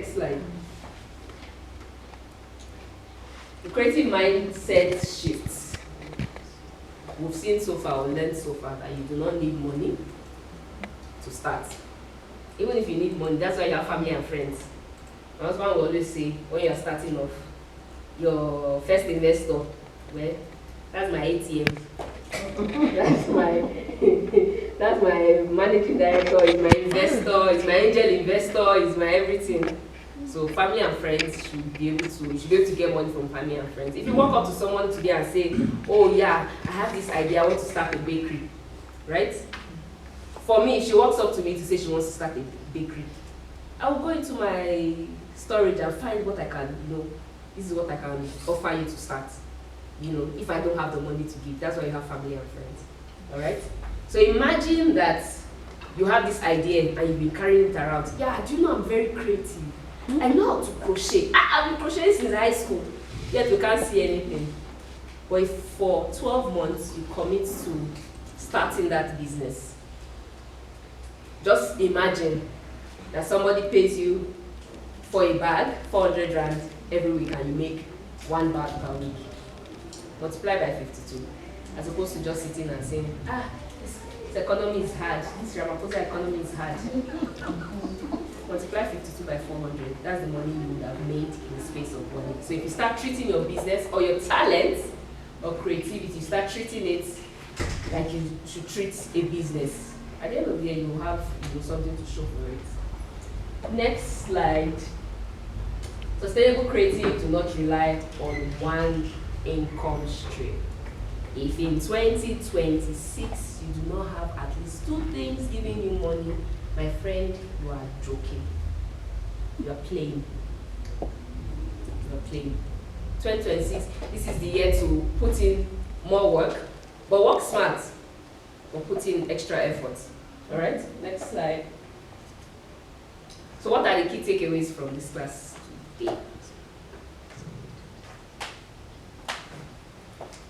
Next slide. The creative mindset shifts. We've seen so far, or learned so far, that you do not need money to start. Even if you need money, that's why you have family and friends. My husband will always say, when you're starting off, your first investor, well, that's my ATM. that's my managing director, is my investor, is my angel investor, is my everything. So family and friends should be able to get money from family and friends. If you walk up to someone today and say, oh yeah, I have this idea, I want to start a bakery, right? For me, if she walks up to me to say she wants to start a bakery, I will go into my storage and find what I can, this is what I can offer you to start. If I don't have the money to give, that's why you have family and friends. All right? So imagine that you have this idea and you've been carrying it around. Yeah, do you know I'm very creative? I know how to crochet. I've been crocheting since high school, yet we can't see anything. But if for 12 months you commit to starting that business, just imagine that somebody pays you for a bag, 400 rand every week, and you make 1 bag per week. Multiply by 52, as opposed to just sitting and saying, this economy is hard, this Ramaphosa economy is hard. Multiply 52 by 400, that's the money you would have made in the space of 1 week. So if you start treating your business or your talents or creativity, you start treating it like you should treat a business. At the end of the day, you will have something to show for it. Next slide. Sustainable creative do not rely on one income stream. If in 2026 you do not have at least 2 things giving you money, my friend, you are joking. You are playing. You are playing. 2026, this is the year to put in more work, but work smart, or put in extra effort. All right, next slide. So what are the key takeaways from this class today?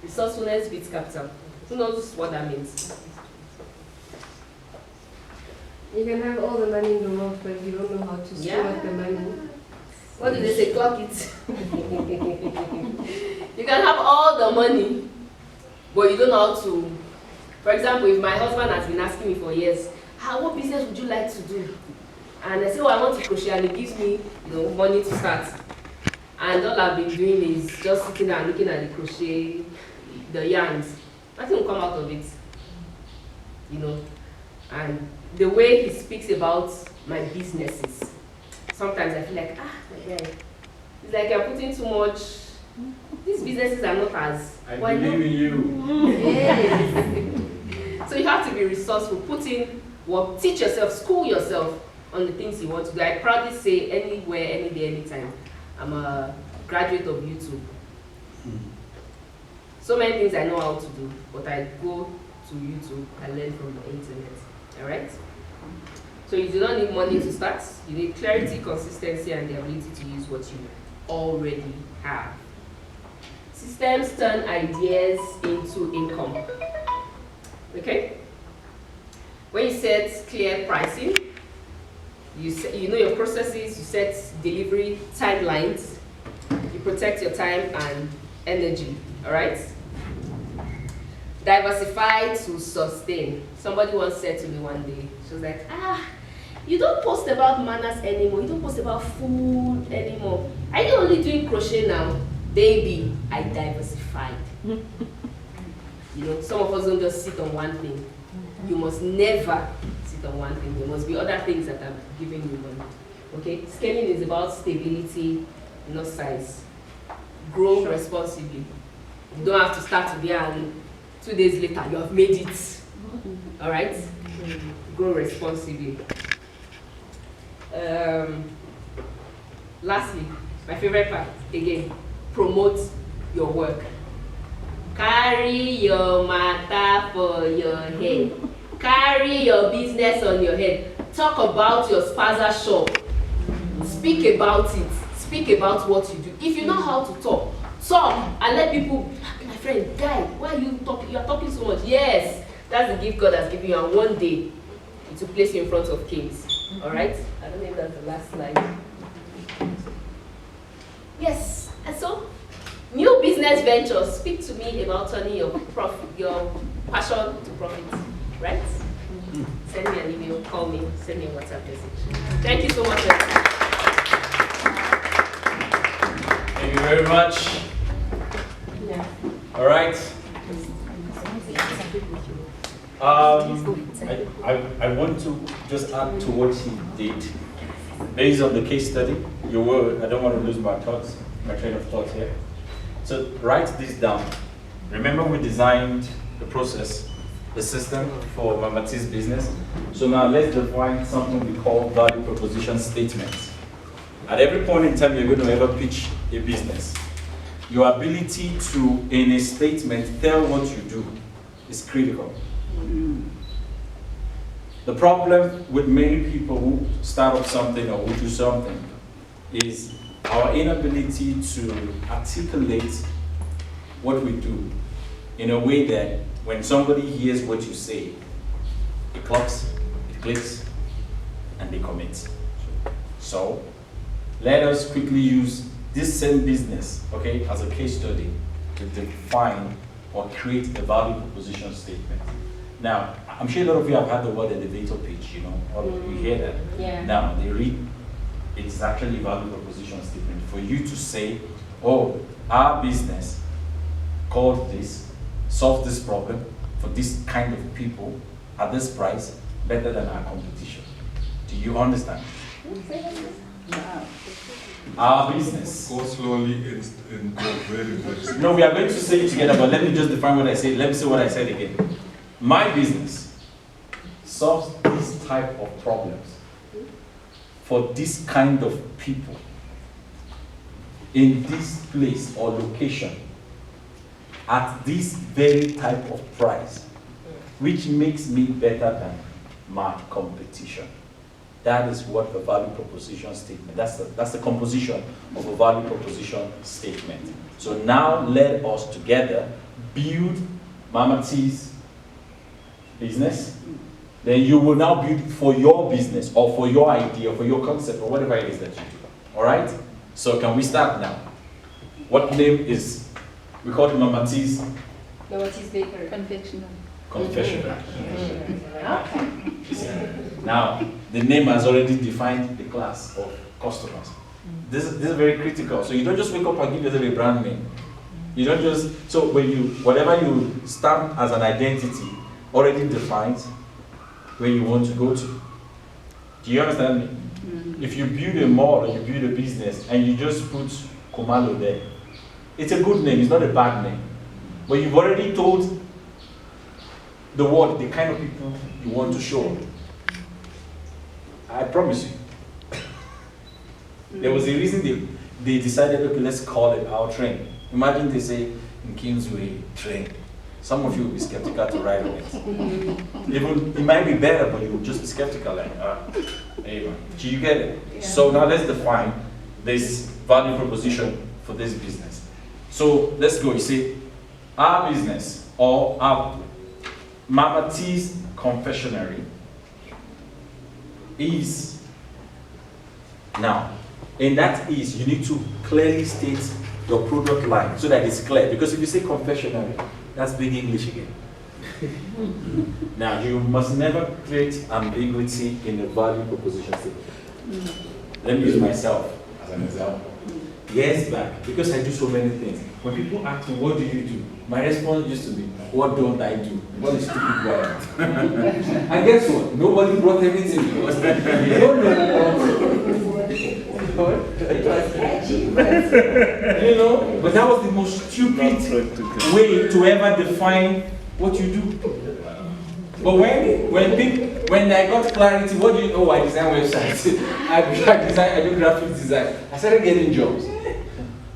Resourcefulness beats capital. Who knows what that means? You can have all the money in the world, but you don't know how to steward the money. What do they say? Clock it. You can have all the money, but you don't know how to. For example, if my husband has been asking me for years, what business would you like to do? And I say, I want to crochet, and he gives me money to start. And all I've been doing is just sitting there and looking at the crochet, the yarns. Nothing will come out of it. And the way he speaks about my businesses, sometimes I feel like, my guy, it's like you're putting too much. These businesses are not as. I believe in you. Yes. So you have to be resourceful. Put in work, teach yourself, school yourself on the things you want to do. I proudly say anywhere, any day, anytime. I'm a graduate of YouTube. So many things I know how to do, but I go to YouTube, I learn from the internet. All right? So you do not need money to start. You need clarity, consistency, and the ability to use what you already have. Systems turn ideas into income. Okay? When you set clear pricing, you know your processes, you set delivery timelines, you protect your time and energy. All right? Diversify to sustain. Somebody once said to me one day, she was like, you don't post about manners anymore, you don't post about food anymore. Are you only doing crochet now? Baby, I diversified. Some of us don't just sit on one thing. You must never sit on one thing. There must be other things that are giving you money. Okay? Scaling is about stability, not size. Grow responsibly. You don't have to start today and 2 days later you have made it. All right? Grow responsibly. Lastly, my favorite part, again, promote your work. Carry your matter for your head. Carry your business on your head. Talk about your spaza shop. Speak about it. Speak about what you do. If you know how to talk and let people, my friend, guy, why are you talking? You are talking so much. Yes, that's the gift God has given you, and one day it will place you in front of kings. All right? I don't think that's the last slide. business ventures, speak to me about turning your passion to profit, right? Send me an email, call me, send me a WhatsApp message. Thank you so much. Thank you very much. Yeah. All right. I want to just add to what he did. Based on the case study, I don't want to lose my train of thought here. So write this down. Remember we designed the process, the system for Mama T's business. So now let's define something we call value proposition statements. At every point in time you're going to ever pitch a business, your ability to, in a statement, tell what you do is critical. The problem with many people who start up something or who do something is our inability to articulate what we do in a way that when somebody hears what you say, it clocks, it clicks, and they commit. So let us quickly use this same business, okay, as a case study to define or create a value proposition statement. Now, I'm sure a lot of you have had the word elevator pitch, you know, or you hear that. Yeah. Now, they read, it's actually a value proposition statement for you to say, oh, our business called this, solve this problem for this kind of people at this price, better than our competition. Do you understand? Our business. Go slowly and go very, very slowly. No, we are going to say it together, but let me just define what I said. Let me say what I said again. My business solves this type of problems for this kind of people in this place or location at this very type of price, which makes me better than my competition. That is what the value proposition statement, that's the composition of a value proposition statement. So now let us together build Mama T's business. Then you will now build for your business or for your idea, or for your concept, or whatever it is that you do. All right? So can we start now? What name is, we call it Mama T's? Mama T's Bakery. Confectionery. Now, the name has already defined the class of customers. This is very critical. So you don't just wake up and give yourself a brand name. You don't just, so when whatever you stamp as an identity already defines where you want to go to. Do you understand me? If you build a mall or you build a business and you just put Kumalo there, it's a good name, it's not a bad name. But you've already told the world the kind of people you want to show. I promise you. There was a reason they decided, okay, let's call it our train. Imagine they say in Kingsway train. Some of you will be skeptical to ride on it. Even it might be better, but you will just be skeptical, like, anyway. Do you get it? Yeah. So now let's define this value proposition for this business. So let's go. You see, our business or our Mama T's confectionery is now. In that is, you need to clearly state your product line so that it's clear. Because if you say confectionery, that's big English again. Now, you must never create ambiguity in the value proposition statement. Let me use myself as an example. Years back, because I do so many things, when people ask me, what do you do? My response used to be, what don't I do? What is stupid word? And guess what? Nobody brought anything. You don't you know, but that was the most stupid way to ever define what you do. But when I got clarity, what do you know? Oh, I design websites. I do graphic design. I started getting jobs.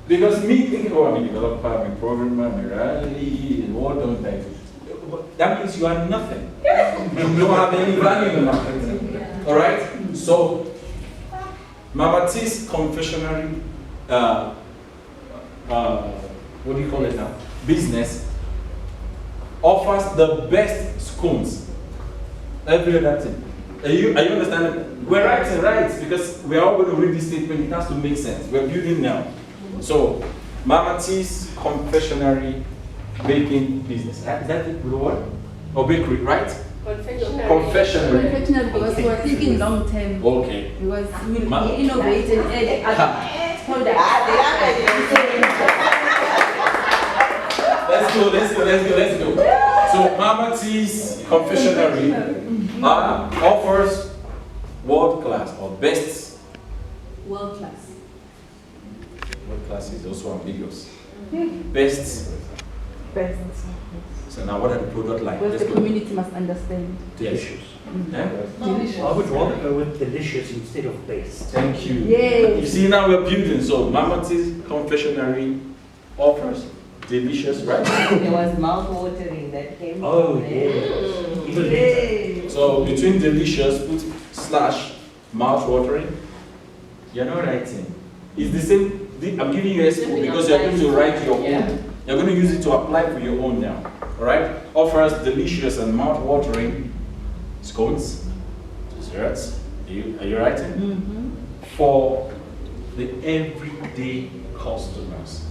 Because me thinking, oh, I'm a developer, I'm a programmer, I'm a rally, and what don't I do? That means you are nothing. You don't have any value in the market. All right? So, Mama T's confectionery, what do you call it now? Business offers the best scones. Every other thing. Are you understanding? We're writing right because we are all going to read this statement. It has to make sense. We're building now. So Mama T's confectionery baking business. Is that the word? Or bakery, right? Confectionery. Confectionery. Confectionery, because we are thinking long term. Okay. Because we innovate and add other products. Let's go. So Mama T's confectionery offers world class or best. World class. World class is also ambiguous. Best. Best. So now what are the product lines? Because the community must understand. Delicious. Delicious. I would rather go with delicious instead of best. Thank you. Yay. You see now we're building. So Mama T's confectionery offers delicious, right? There was mouth-watering that came Oh, from there. yeah. Even better. So between delicious, put slash mouth-watering. You're not writing. It's the same. I'm giving you a spoon because you're going to write your own. You're going to use it to apply for your own now. All right? Offers delicious and mouth-watering scones, desserts. Are you writing? Mm-hmm. For the everyday customers.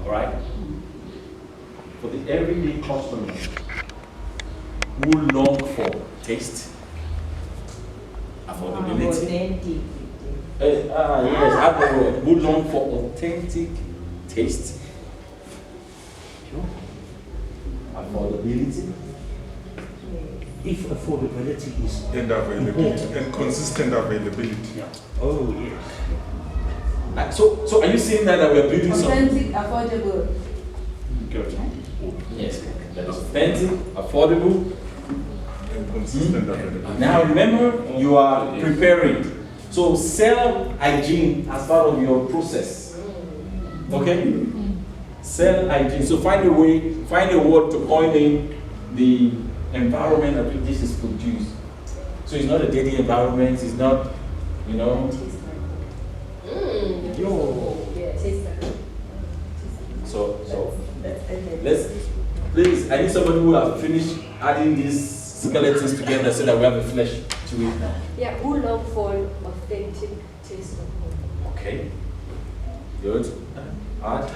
All right? For the everyday customers who long for taste, affordability. Authentic. Yes, add the word. Who long for authentic taste, affordability, If affordability is And availability, and consistent availability. oh yes. So are you saying that we are building something? Authentic, affordable. Good. Yes, that is authentic, affordable. And consistent availability. Now remember, you are preparing. So cell hygiene as part of your process. Okay? Cell hygiene. So find a word to coin in the environment at which this is produced. So it's not a dirty environment, it's not, you know. So let's please, I need somebody who has finished adding these skeletons together so that we have a flesh to it now. Yeah, who long for authentic taste of home? Okay. Good. Add.